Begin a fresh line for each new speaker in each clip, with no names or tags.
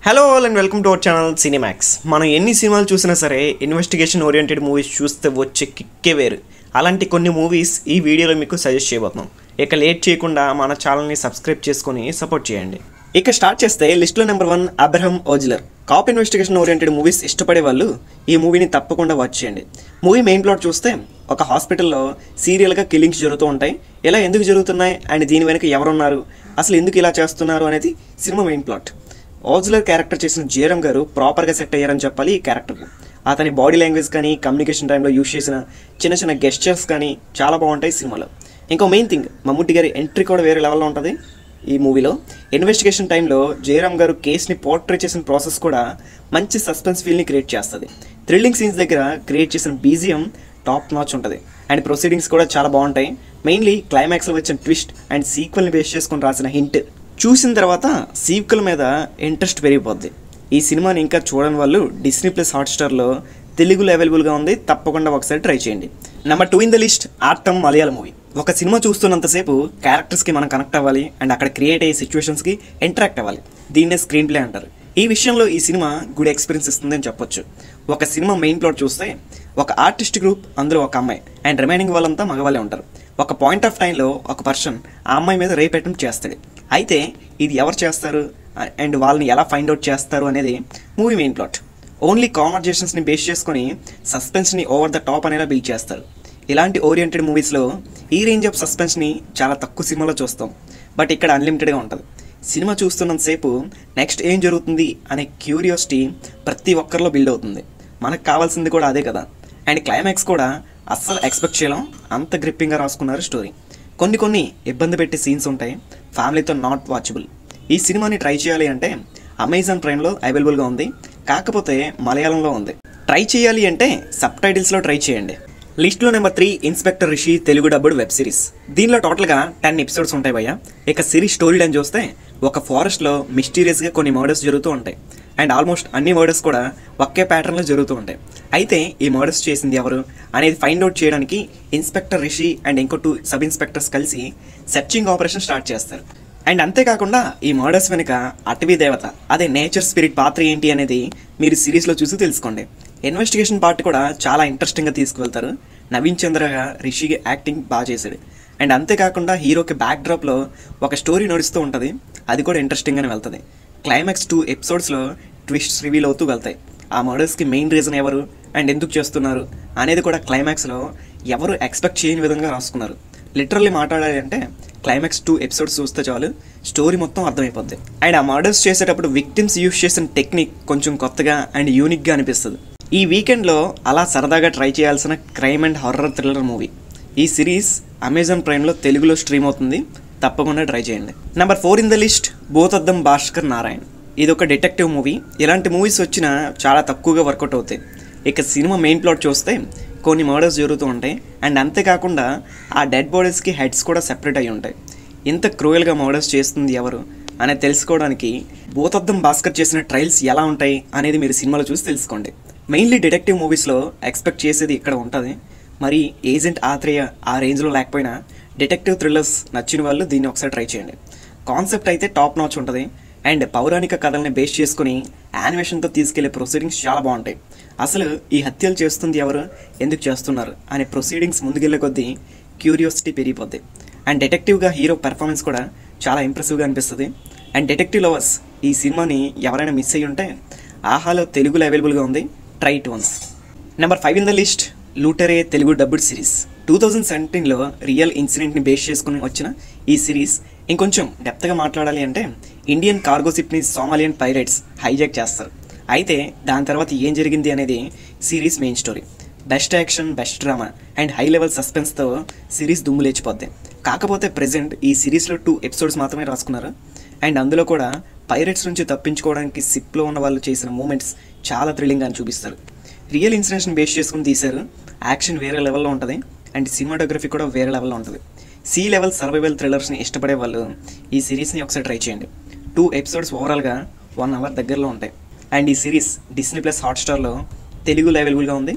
Hello all and welcome to our channel Cinemax. మనం ఎన్ని సినిమాలు చూసినా సరే ఇన్వెస్టిగేషన్ ఓరియంటెడ్ మూవీస్ చూస్తే వచ్చే కిక్కే వేరు. అలాంటి కొన్ని మూవీస్ ఈ వీడియోలో మీకు సజెస్ట్ చేయబోతున్నాం. ఇక లేట్ చేయకుండా మన ఛానల్ని సబ్స్క్రైబ్ చేసుకొని సపోర్ట్ చేయండి. ఇక స్టార్ట్ చేస్తే లిస్ట్లో number 1 Abraham Ozler. Cop investigation oriented movies ఇష్టపడే వాళ్ళు ఈ మూవీని తప్పకుండా వాచ్ చేయండి. మూవీ మెయిన్ ప్లాట్ చూస్తే ఒక హాస్పిటల్లో సీరియల్గా కిల్లింగ్స్ జరుగుతూ ఉంటాయి. ఇలా ఎందుకు జరుగుతున్నాయి అండ్ దీని వెనక ఎవరున్నారు, అసలు ఎందుకు ఇలా చేస్తున్నారు అనేది cinema main plot. Ozler character చేసిన జయరామ్ గారు ప్రాపర్గా సెట్ అయ్యారని చెప్పాలి ఈ క్యారెక్టర్కి. అతని బాడీ లాంగ్వేజ్ కానీ కమ్యూనికేషన్ టైంలో యూజ్ చేసిన చిన్న చిన్న గెస్చర్స్ కానీ చాలా బాగుంటాయి సినిమాలో. ఇంకో మెయిన్ థింగ్, మమ్ముట్టి గారి ఎంట్రీ కూడా వేరే లెవెల్లో ఉంటుంది ఈ మూవీలో. ఇన్వెస్టిగేషన్ టైంలో జయరామ్ గారు కేసుని పోర్ట్రే చేసిన ప్రాసెస్ కూడా మంచి సస్పెన్స్ ఫీల్ని క్రియేట్ చేస్తుంది. థ్రిల్లింగ్ సీన్స్ దగ్గర క్రియేట్ చేసిన బీజిఎం టాప్ నాచ్ ఉంటుంది అండ్ ప్రొసీడింగ్స్ కూడా చాలా బాగుంటాయి. మెయిన్లీ క్లైమాక్స్లో వచ్చిన ట్విస్ట్ అండ్ సీక్వెల్ని బేస్ చేసుకొని రాసిన హింట్ చూసిన తర్వాత సీక్వెల్ మీద ఇంట్రెస్ట్ పెరిగిపోద్ది. ఈ సినిమాని ఇంకా చూడని వాళ్ళు డిస్నీ ప్లస్ హాట్స్టార్లో తెలుగులో అవైలబుల్గా ఉంది, తప్పకుండా ఒకసారి ట్రై చేయండి. Number 2 in the list Aattam Malayalam movie. ఒక సినిమా చూస్తున్నంతసేపు క్యారెక్టర్స్కి మనం కనెక్ట్ అవ్వాలి అండ్ అక్కడ క్రియేట్ అయ్యే సిచ్యువేషన్స్కి ఇంటరాక్ట్ అవ్వాలి. దీన్నే స్క్రీన్ ప్లే అంటారు. ఈ విషయంలో ఈ సినిమా గుడ్ ఎక్స్పీరియన్స్ ఇస్తుందని చెప్పొచ్చు. ఒక సినిమా మెయిన్ ప్లాట్ చూస్తే ఒక ఆర్టిస్ట్ గ్రూప్, అందులో ఒక అమ్మాయి అండ్ రిమైనింగ్ వాళ్ళంతా మగవాళ్ళే ఉంటారు. ఒక పాయింట్ ఆఫ్ టైంలో ఒక పర్సన్ ఆ అమ్మాయి మీద రేప్ అటెంప్ట్ చేస్తాడు. అయితే ఇది ఎవరు చేస్తారు అండ్ వాళ్ళని ఎలా ఫైండ్ అవుట్ చేస్తారు అనేది మూవీ మెయిన్ ప్లాట్. ఓన్లీ కాన్వర్జేషన్స్ని బేస్ చేసుకొని సస్పెన్స్ని ఓవర్ ద టాప్ అనేలా బిల్డ్ చేస్తారు. ఇలాంటి ఓరియంటెడ్ మూవీస్లో ఈ రేంజ్ ఆఫ్ సస్పెన్స్ని చాలా తక్కువ సినిమాలో చూస్తాం, బట్ ఇక్కడ అన్లిమిటెడ్గా ఉంటుంది. సినిమా చూస్తున్నంతసేపు నెక్స్ట్ ఏం జరుగుతుంది అనే క్యూరియాసిటీ ప్రతి ఒక్కరిలో బిల్డ్ అవుతుంది. మనకు కావాల్సింది కూడా అదే కదా. అండ్ క్లైమాక్స్ కూడా అస్సలు ఎక్స్పెక్ట్ చేయలేం, అంత గ్రిప్పింగ్గా రాసుకున్నారు స్టోరీ. కొన్ని ఇబ్బంది పెట్టే సీన్స్ ఉంటాయి, ఫ్యామిలీతో నాట్ వాచబుల్. ఈ సినిమాని ట్రై చేయాలి అంటే అమెజాన్ ప్రైమ్లో అవైలబుల్గా ఉంది, కాకపోతే మలయాళంలో ఉంది. ట్రై చేయాలి అంటే సబ్ టైటిల్స్లో ట్రై చేయండి. లిస్ట్లో number 3 inspector Rishi Telugu dubbed web series. దీనిలో టోటల్గా 10 ఎపిసోడ్స్ ఉంటాయి భయ్య. ఇక సిరీస్ స్టోరీ లైన్ చూస్తే ఒక ఫారెస్ట్లో మిస్టీరియస్గా కొన్ని మర్డర్స్ జరుగుతూ ఉంటాయి అండ్ ఆల్మోస్ట్ అన్ని మర్డర్స్ కూడా ఒకే ప్యాటర్న్లో జరుగుతూ ఉంటాయి. అయితే ఈ మర్డర్స్ చేసింది ఎవరు అనేది ఫైండ్ అవుట్ చేయడానికి ఇన్స్పెక్టర్ రిషి అండ్ ఇంకో 2 సబ్ ఇన్స్పెక్టర్స్ కలిసి సెర్చింగ్ ఆపరేషన్ స్టార్ట్ చేస్తారు. అండ్ అంతేకాకుండా ఈ మర్డర్స్ వెనుక అటవీ దేవత, అదే నేచర్ స్పిరిట్ పాత్ర ఏంటి అనేది మీరు సిరీస్లో చూసి తెలుసుకోండి. ఇన్వెస్టిగేషన్ పార్ట్ కూడా చాలా ఇంట్రెస్టింగ్గా తీసుకువెళ్తారు. నవీన్ చంద్రగా రిషికి యాక్టింగ్ బాగా చేశాడు. అండ్ అంతేకాకుండా హీరోకి బ్యాక్ డ్రాప్లో ఒక స్టోరీ నడుస్తూ ఉంటుంది, అది కూడా ఇంట్రెస్టింగ్గానే వెళ్తుంది. క్లైమాక్స్ 2 ఎపిసోడ్స్లో ట్విస్ట్స్ రివీల్ అవుతూ వెళ్తాయి. ఆ మర్డర్స్కి మెయిన్ రీజన్ ఎవరు అండ్ ఎందుకు చేస్తున్నారు అనేది కూడా క్లైమాక్స్లో ఎవరు ఎక్స్పెక్ట్ చేయని విధంగా రాసుకున్నారు. లిటరల్లీ మాట్లాడాలి అంటే క్లైమాక్స్ 2 ఎపిసోడ్స్ చూస్తే చాలు స్టోరీ మొత్తం అర్థమైపోద్ది. అండ్ ఆ మర్డర్స్ చేసేటప్పుడు విక్టిమ్స్ యూజ్ చేసిన టెక్నిక్ కొంచెం కొత్తగా అండ్ యూనిక్గా అనిపిస్తుంది. ఈ వీకెండ్లో అలా సరదాగా ట్రై చేయాల్సిన crime and horror thriller movie. ఈ సిరీస్ అమెజాన్ ప్రైమ్లో తెలుగులో స్ట్రీమ్ అవుతుంది, తప్పకుండా ట్రై చేయండి. Number 4 in the list Bhoothaddam Bhaskar Narayan. ఇది ఒక డిటెక్టివ్ మూవీ. ఇలాంటి మూవీస్ వచ్చినా చాలా తక్కువగా వర్కౌట్ అవుతాయి. ఇక సినిమా మెయిన్ ప్లాట్ చూస్తే కొన్ని మర్డర్స్ జరుగుతూ ఉంటాయి అండ్ అంతేకాకుండా ఆ డెడ్ బాడీస్కి హెడ్స్ కూడా సెపరేట్ అయి ఉంటాయి. ఇంత క్రూయల్గా మర్డర్స్ చేస్తుంది ఎవరు అనేది తెలుసుకోవడానికి భూతద్దం భాస్కర్ చేసిన ట్రయల్స్ ఎలా ఉంటాయి అనేది మీరు సినిమాలో చూసి తెలుసుకోండి. మెయిన్లీ డిటెక్టివ్ మూవీస్లో ఎక్స్పెక్ట్ చేసేది ఇక్కడ ఉంటుంది. మరి ఏజెంట్ ఆత్రేయ ఆ రేంజ్లో లేకపోయినా డిటెక్టివ్ థ్రిల్లర్స్ నచ్చిన వాళ్ళు దీన్ని ఒకసారి ట్రై చేయండి. కాన్సెప్ట్ అయితే టాప్ నాచ్ ఉంటుంది అండ్ పౌరాణిక కథల్ని బేస్ చేసుకుని యానిమేషన్తో తీసుకెళ్లే ప్రొసీడింగ్స్ చాలా బాగుంటాయి. అసలు ఈ హత్యలు చేస్తుంది ఎవరు, ఎందుకు చేస్తున్నారు అనే ప్రొసీడింగ్స్ ముందుకెళ్లే కొద్దీ క్యూరియాసిటీ పెరిగిపోద్ది. అండ్ డిటెక్టివ్గా హీరో పెర్ఫార్మెన్స్ కూడా చాలా ఇంప్రెసివ్గా అనిపిస్తుంది. అండ్ డిటెక్టివ్ లవర్స్ ఈ సినిమాని ఎవరైనా మిస్ అయ్యి ఉంటే ఆహాలో తెలుగులో అవైలబుల్గా ఉంది, try it once. Number 5 in the list Lootere Telugu dubbed series. 2017లో రియల్ ఇన్సిడెంట్ని బేస్ చేసుకుని వచ్చిన ఈ సిరీస్ ఇంకొంచెం డెప్త్గా మాట్లాడాలి అంటే ఇండియన్ కార్గో షిప్ని సోమాలియన్ పైరేట్స్ హైజాక్ చేస్తారు. అయితే దాని తర్వాత ఏం జరిగింది అనేది series main story. Best action, best drama and high level సస్పెన్స్తో సిరీస్ దుమ్ము లేచిపోద్ది. కాకపోతే ప్రెజెంట్ ఈ సిరీస్లో 2 ఎపిసోడ్స్ మాత్రమే రాసుకున్నారు అండ్ అందులో కూడా పైరేట్స్ నుంచి తప్పించుకోవడానికి షిప్లో ఉన్న వాళ్ళు చేసిన మూమెంట్స్ చాలా థ్రిల్లింగ్గా అని చూపిస్తారు. రియల్ ఇన్సిడెంట్స్ని బేస్ చేసుకుని తీశారు. యాక్షన్ వేరే లెవెల్లో ఉంటుంది అండ్ సినిమాటోగ్రఫీ కూడా వేరే లెవెల్లో ఉంటుంది. సీ లెవెల్ సర్వైవల్ థ్రిల్లర్స్ని ఇష్టపడే వాళ్ళు ఈ సిరీస్ని ఒకసారి ట్రై చేయండి. 2 ఎపిసోడ్స్ ఓవరాల్గా 1 అవర్ దగ్గరలో ఉంటాయి అండ్ ఈ సిరీస్ డిస్నీ ప్లస్ హాట్స్టార్లో తెలుగులో అవైలబుల్గా ఉంది,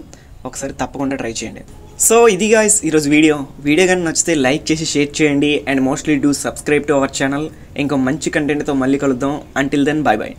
ఒకసారి తప్పకుండా ట్రై చేయండి. సో ఇది గాయ్స్ ఈరోజు వీడియో కానీ నచ్చితే లైక్ చేసి షేర్ చేయండి and mostly do subscribe to our channel. ఇంకో మంచి కంటెంట్తో మళ్ళీ కలుద్దాం. Until then bye by.